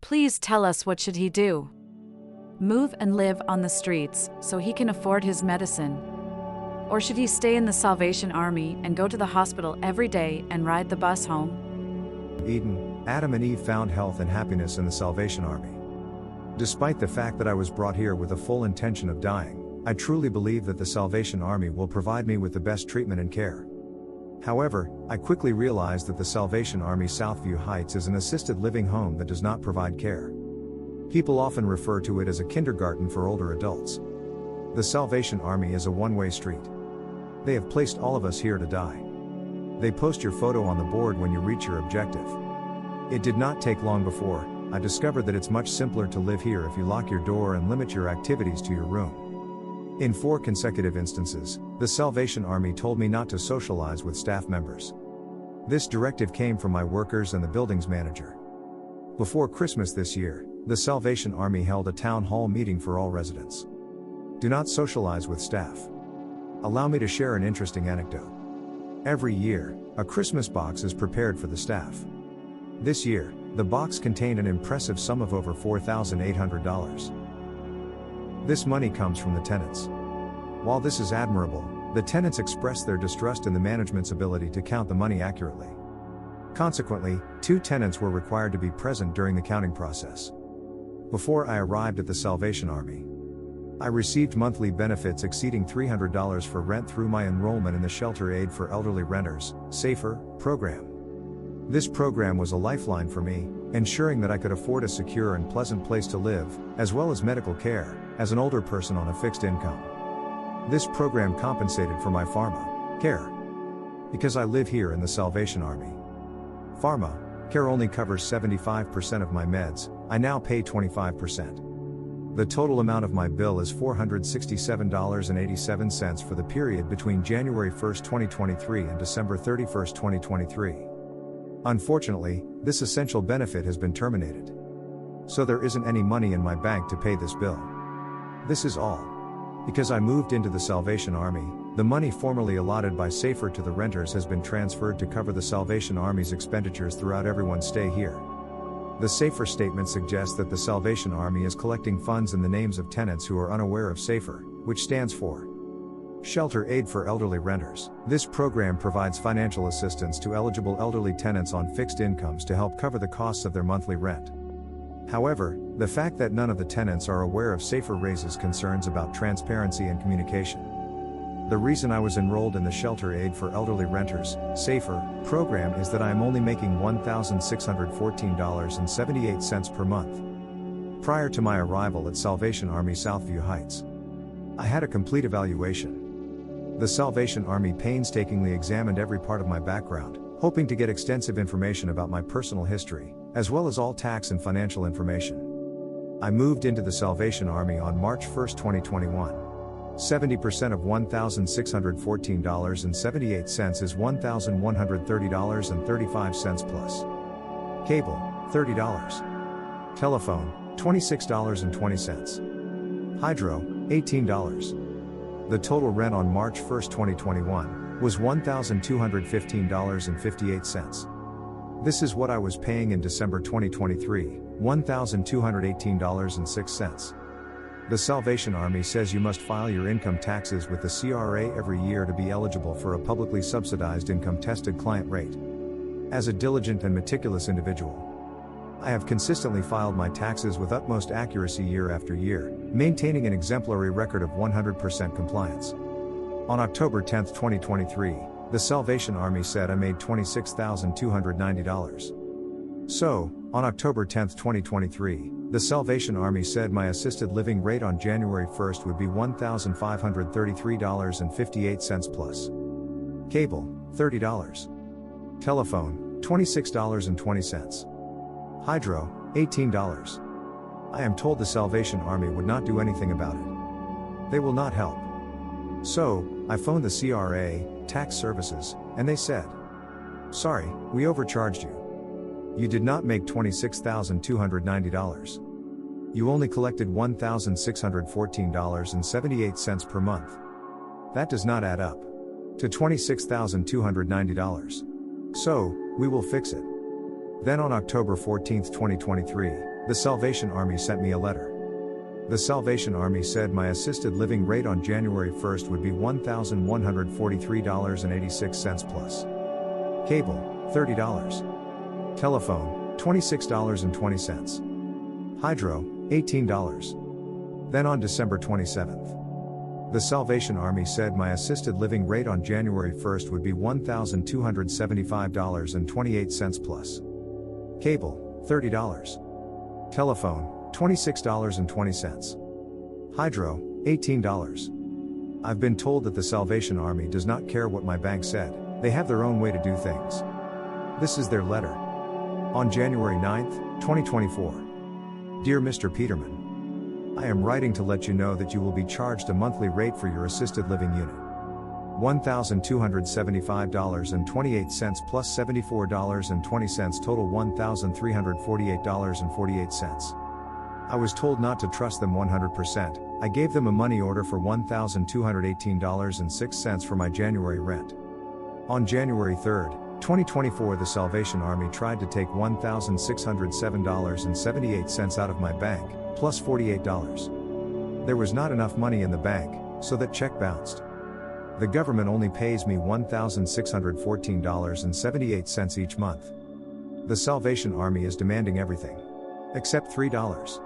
Please tell us, what should he do? Move and live on the streets so he can afford his medicine? Or should he stay in the Salvation Army and go to the hospital every day and ride the bus home? Eden, Adam and Eve found health and happiness in the Salvation Army. Despite the fact that I was brought here with the full intention of dying, I truly believe that the Salvation Army will provide me with the best treatment and care. However, I quickly realized that the Salvation Army Southview Heights is an assisted living home that does not provide care. People often refer to it as a kindergarten for older adults. The Salvation Army is a one-way street. They have placed all of us here to die. They post your photo on the board when you reach your objective. It did not take long before I discovered that it's much simpler to live here if you lock your door and limit your activities to your room. In 4 consecutive instances, the Salvation Army told me not to socialize with staff members. This directive came from my workers and the building's manager. Before Christmas this year, the Salvation Army held a town hall meeting for all residents. Do not socialize with staff. Allow me to share an interesting anecdote. Every year, a Christmas box is prepared for the staff. This year, the box contained an impressive sum of over $4,800. This money comes from the tenants. While this is admirable, the tenants express their distrust in the management's ability to count the money accurately. Consequently, 2 tenants were required to be present during the counting process. Before I arrived at the Salvation Army, I received monthly benefits exceeding $300 for rent through my enrollment in the Shelter Aid for Elderly Renters, SAFER, program. This program was a lifeline for me, ensuring that I could afford a secure and pleasant place to live, as well as medical care, as an older person on a fixed income. This program compensated for my pharma care. Because I live here in the Salvation Army, pharma care only covers 75% of my meds. I now pay 25%. The total amount of my bill is $467.87 for the period between January 1, 2023 and December 31, 2023. Unfortunately, this essential benefit has been terminated. So there isn't any money in my bank to pay this bill. This is all because I moved into the Salvation Army. The money formerly allotted by SAFER to the renters has been transferred to cover the Salvation Army's expenditures throughout everyone's stay here. The SAFER statement suggests that the Salvation Army is collecting funds in the names of tenants who are unaware of SAFER, which stands for Shelter Aid for Elderly Renters. This program provides financial assistance to eligible elderly tenants on fixed incomes to help cover the costs of their monthly rent. However, the fact that none of the tenants are aware of SAFER raises concerns about transparency and communication. The reason I was enrolled in the Shelter Aid for Elderly Renters, SAFER, program is that I am only making $1,614.78 per month. Prior to my arrival at Salvation Army Southview Heights, I had a complete evaluation. The Salvation Army painstakingly examined every part of my background, hoping to get extensive information about my personal history, as well as all tax and financial information. I moved into the Salvation Army on March 1, 2021. 70% of $1,614.78 is $1,130.35 plus cable, $30. Telephone, $26.20. Hydro, $18. The total rent on March 1, 2021, was $1,215.58. This is what I was paying in December 2023, $1,218.06. The Salvation Army says you must file your income taxes with the CRA every year to be eligible for a publicly subsidized income-tested client rate. As a diligent and meticulous individual, I have consistently filed my taxes with utmost accuracy year after year, maintaining an exemplary record of 100% compliance. On October 10, 2023, the Salvation Army said I made $26,290. So, on October 10, 2023, the Salvation Army said my assisted living rate on January 1 would be $1,533.58 plus cable, $30. Telephone, $26.20. Hydro, $18. I am told the Salvation Army would not do anything about it. They will not help. So, I phoned the CRA, Tax Services, and they said, "Sorry, we overcharged you. You did not make $26,290. You only collected $1,614.78 per month. That does not add up to $26,290. So, we will fix it." Then on October 14, 2023, The Salvation Army sent me a letter. The Salvation Army said my assisted living rate on January 1st would be $1,143.86 plus cable, $30. Telephone, $26.20. Hydro, $18. Then on December 27th, the Salvation Army said my assisted living rate on January 1st would be $1,275.28 plus cable, $30. Telephone, $26.20. Hydro, $18. I've been told that the Salvation Army does not care what my bank said, they have their own way to do things. This is their letter. On January 9th, 2024. Dear Mr. Peterman, I am writing to let you know that you will be charged a monthly rate for your assisted living unit. $1,275.28 plus $74.20 total $1,348.48. I was told not to trust them 100%. I gave them a money order for $1,218.06 for my January rent. On January 3rd, 2024, the Salvation Army tried to take $1,607.78 out of my bank, plus $48. There was not enough money in the bank, so that check bounced. The government only pays me $1,614.78 each month. The Salvation Army is demanding everything. Except $3.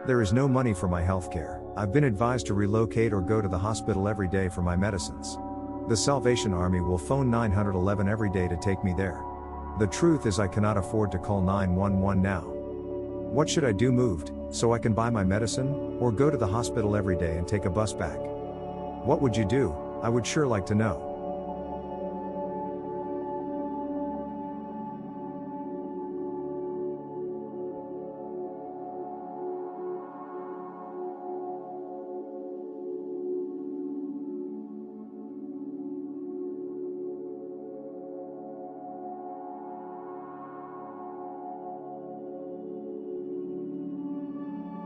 There is no money for my health care. I've been advised to relocate or go to the hospital every day for my medicines. The Salvation Army will phone 911 every day to take me there. The truth is I cannot afford to call 911 now. What should I do? Moved, so I can buy my medicine, or go to the hospital every day and take a bus back? What would you do? I would sure like to know.